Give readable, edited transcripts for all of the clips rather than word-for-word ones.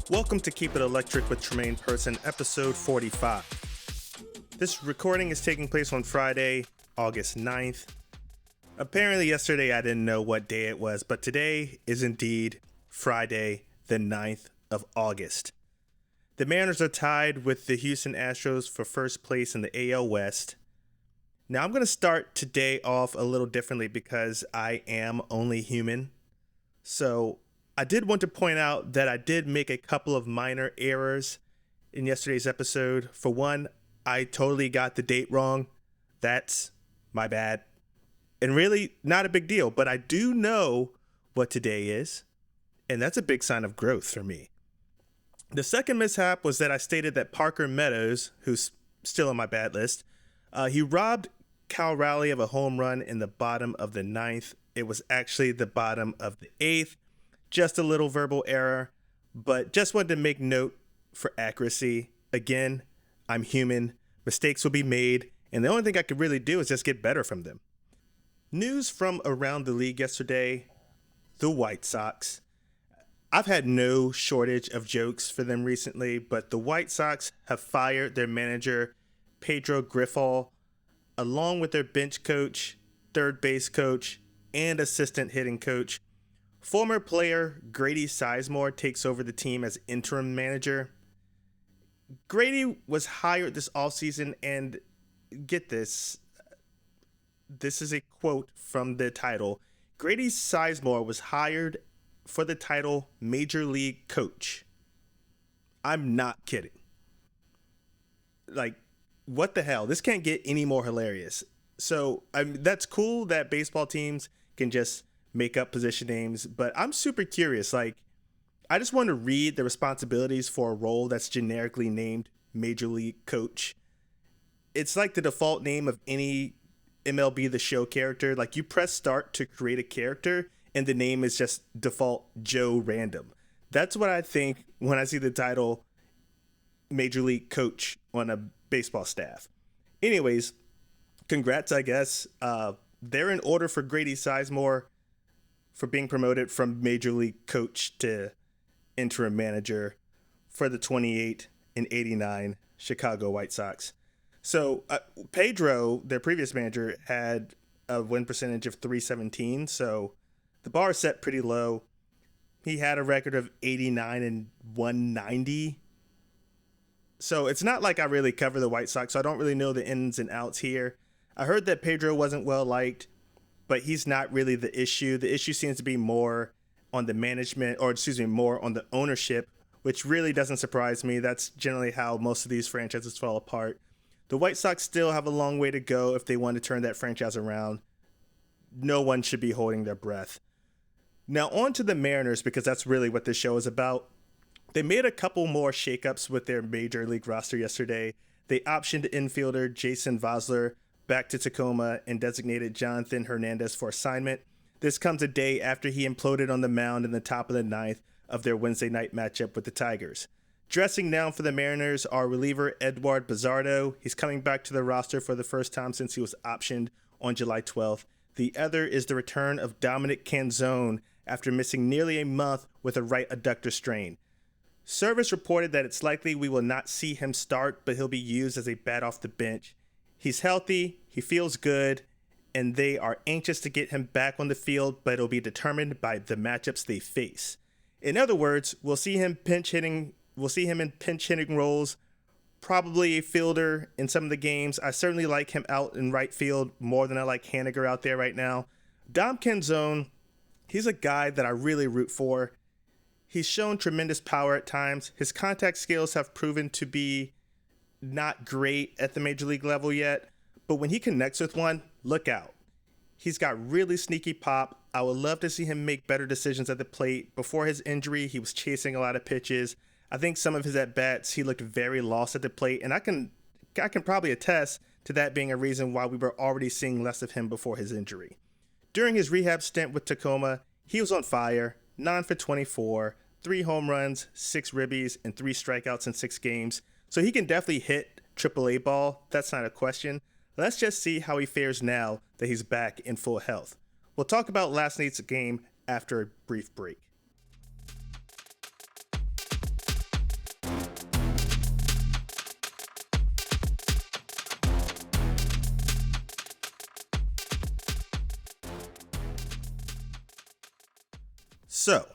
Welcome to Keep It Electric with Tremaine Person, episode 45. This recording is taking place on Friday, August 9th. Apparently yesterday I didn't know what day it was, but today is indeed Friday, the 9th of August. The Mariners are tied with the Houston Astros for first place in the AL West. Now I'm going to start today off a little differently because I am only human. So I did want to point out that I did make a couple of minor errors in yesterday's episode. For one, I totally got the date wrong. That's my bad. And really not a big deal, but I do know what today is, and that's a big sign of growth for me. The second mishap was that I stated that Parker Meadows, who's still on my bad list, he robbed Cal Raleigh of a home run in the bottom of the 9th. It was actually the bottom of the 8th. Just a little verbal error, but just wanted to make note for accuracy. Again, I'm human. Mistakes will be made, and the only thing I could really do is just get better from them. News from around the league yesterday, the White Sox. I've had no shortage of jokes for them recently, but the White Sox have fired their manager, Pedro Grifol, along with their bench coach, third base coach, and assistant hitting coach. Former player Grady Sizemore takes over the team as interim manager. Grady was hired this offseason, and get this is a quote from the title. Grady Sizemore was hired for the title Major League Coach. I'm not kidding. Like, what the hell? This can't get any more hilarious. So, that's cool that baseball teams can just make up position names, but I'm super curious. Like, I just want to read the responsibilities for a role that's generically named Major League Coach. It's like the default name of any MLB The Show character. Like, you press start to create a character, and the name is just default Joe Random. That's what I think when I see the title Major League Coach on a baseball staff. Anyways, congrats, I guess. They're in order for Grady Sizemore for being promoted from Major League Coach to interim manager for the 28 and 89 Chicago White Sox. So Pedro, their previous manager, had a win percentage of .317, so the bar is set pretty low. He had a record of 89 and 190. So it's not like I really cover the White Sox, so I don't really know the ins and outs here. I heard that Pedro wasn't well liked, but he's not really the issue. The issue seems to be more on the management, more on the ownership, which really doesn't surprise me. That's generally how most of these franchises fall apart. The White Sox still have a long way to go if they want to turn that franchise around. No one should be holding their breath. Now on to the Mariners, because that's really what this show is about. They made a couple more shakeups with their major league roster yesterday. They optioned infielder Jason Vosler back to Tacoma and designated Jonathan Hernandez for assignment. This comes a day after he imploded on the mound in the top of the 9th of their Wednesday night matchup with the Tigers. Dressing down for the Mariners are reliever Edward Bizardo. He's coming back to the roster for the first time since he was optioned on July 12th. The other is the return of Dominic Canzone after missing nearly a month with a right adductor strain. Service reported that it's likely we will not see him start, but he'll be used as a bat off the bench. He's healthy, he feels good, and they are anxious to get him back on the field, but it'll be determined by the matchups they face. In other words, we'll see him in pinch hitting roles, probably a fielder in some of the games. I certainly like him out in right field more than I like Haniger out there right now. Dom Canzone, he's a guy that I really root for. He's shown tremendous power at times. His contact skills have proven to be not great at the major league level yet, but when he connects with one, look out. He's got really sneaky pop. I would love to see him make better decisions at the plate. Before his injury, he was chasing a lot of pitches. I think some of his at-bats, he looked very lost at the plate, and I can probably attest to that being a reason why we were already seeing less of him before his injury. During his rehab stint with Tacoma, he was on fire, 9 for 24, 3 home runs, 6 ribbies, and 3 strikeouts in 6 games. So he can definitely hit AAA ball. That's not a question. Let's just see how he fares now that he's back in full health. We'll talk about last night's game after a brief break. So,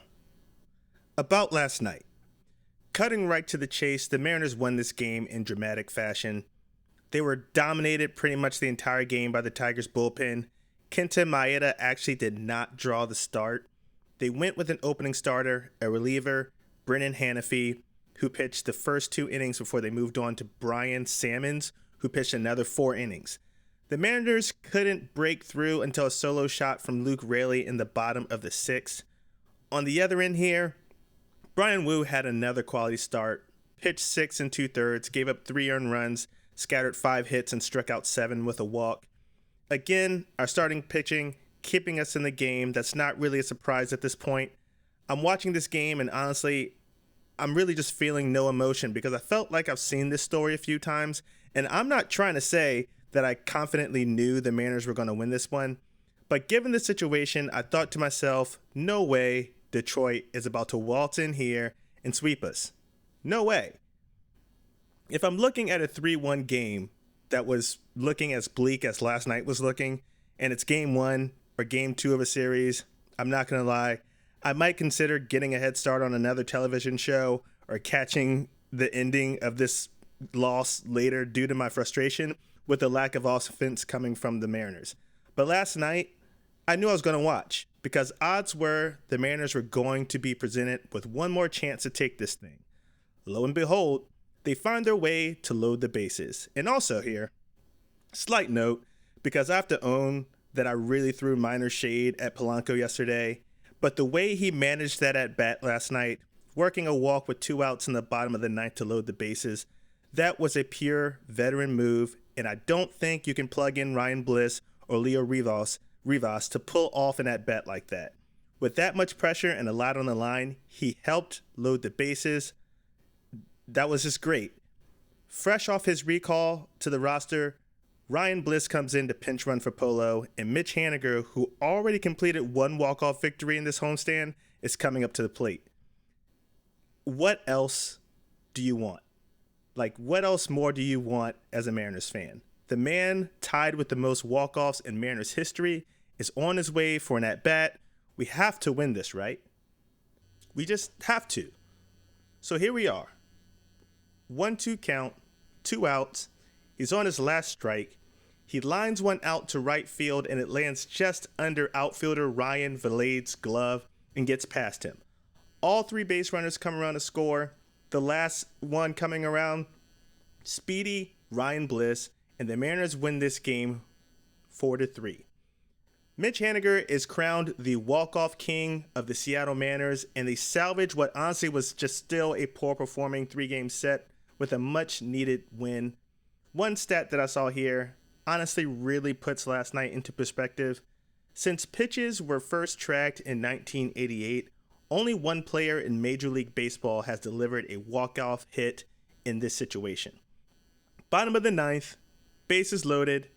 about last night. Cutting right to the chase, the Mariners won this game in dramatic fashion. They were dominated pretty much the entire game by the Tigers bullpen. Kenta Maeda actually did not draw the start. They went with an opening starter, a reliever, Brennan Hanafy, who pitched the first 2 innings before they moved on to Brian Sammons, who pitched another 4 innings. The Mariners couldn't break through until a solo shot from Luke Raley in the bottom of the 6th. On the other end here, Brian Wu had another quality start, pitched 6 2/3, gave up 3 earned runs, scattered 5 hits, and struck out 7 with a walk. Again, our starting pitching keeping us in the game. That's not really a surprise at this point. I'm watching this game and honestly, I'm really just feeling no emotion because I felt like I've seen this story a few times, and I'm not trying to say that I confidently knew the Mariners were going to win this one, but given the situation, I thought to myself, no way Detroit is about to waltz in here and sweep us. No way. If I'm looking at a 3-1 game that was looking as bleak as last night was looking, and it's game 1 or game 2 of a series, I'm not going to lie, I might consider getting a head start on another television show or catching the ending of this loss later due to my frustration with the lack of offense coming from the Mariners. But last night, I knew I was going to watch because odds were the Mariners were going to be presented with one more chance to take this thing. Lo and behold, they find their way to load the bases. And also here, slight note, because I have to own that I really threw minor shade at Polanco yesterday, but the way he managed that at bat last night, working a walk with 2 outs in the bottom of the 9th to load the bases, that was a pure veteran move, and I don't think you can plug in Ryan Bliss or Leo Rivas to pull off an at bat like that. With that much pressure and a lot on the line, he helped load the bases. That was just great. Fresh off his recall to the roster, Ryan Bliss comes in to pinch run for Polo, and Mitch Haniger, who already completed 1 walk-off victory in this homestand, is coming up to the plate. What else do you want? Like, what else more do you want as a Mariners fan? The man tied with the most walk-offs in Mariners history is on his way for an at-bat. We have to win this, right? We just have to. So here we are. 1-2 count, 2 outs. He's on his last strike. He lines one out to right field, and it lands just under outfielder Ryan Valade's glove and gets past him. All 3 base runners come around to score. The last one coming around, speedy Ryan Bliss, and the Mariners win this game 4-3. Mitch Haniger is crowned the walk-off king of the Seattle Mariners, and they salvage what honestly was just still a poor-performing 3-game set with a much-needed win. One stat that I saw here honestly really puts last night into perspective. Since pitches were first tracked in 1988, only one player in Major League Baseball has delivered a walk-off hit in this situation. Bottom of the 9th, bases loaded,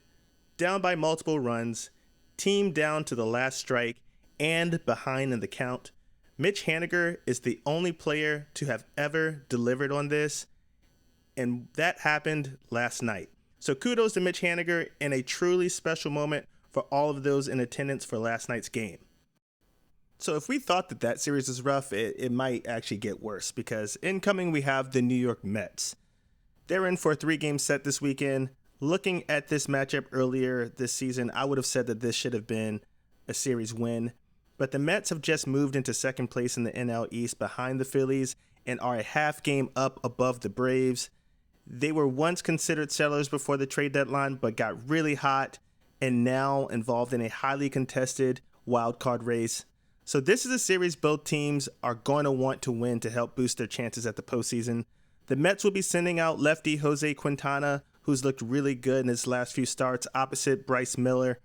down by multiple runs, team down to the last strike, and behind in the count. Mitch Haniger is the only player to have ever delivered on this, and that happened last night. So kudos to Mitch Haniger in a truly special moment for all of those in attendance for last night's game. So if we thought that series was rough, it might actually get worse because incoming we have the New York Mets. They're in for a 3-game set this weekend. Looking at this matchup earlier this season, I would have said that this should have been a series win. But the Mets have just moved into second place in the NL East behind the Phillies and are a half game up above the Braves. They were once considered sellers before the trade deadline, but got really hot and now involved in a highly contested wild card race. So this is a series both teams are going to want to win to help boost their chances at the postseason. The Mets will be sending out lefty Jose Quintana, who's looked really good in his last few starts, opposite Bryce Miller.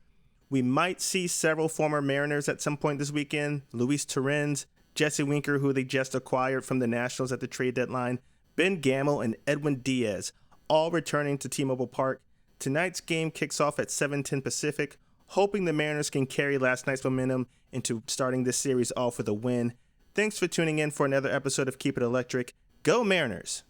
We might see several former Mariners at some point this weekend. Luis Torrens, Jesse Winker, who they just acquired from the Nationals at the trade deadline, Ben Gamel, and Edwin Diaz, all returning to T-Mobile Park. Tonight's game kicks off at 7:10 Pacific, hoping the Mariners can carry last night's momentum into starting this series off with a win. Thanks for tuning in for another episode of Keep It Electric. Go Mariners!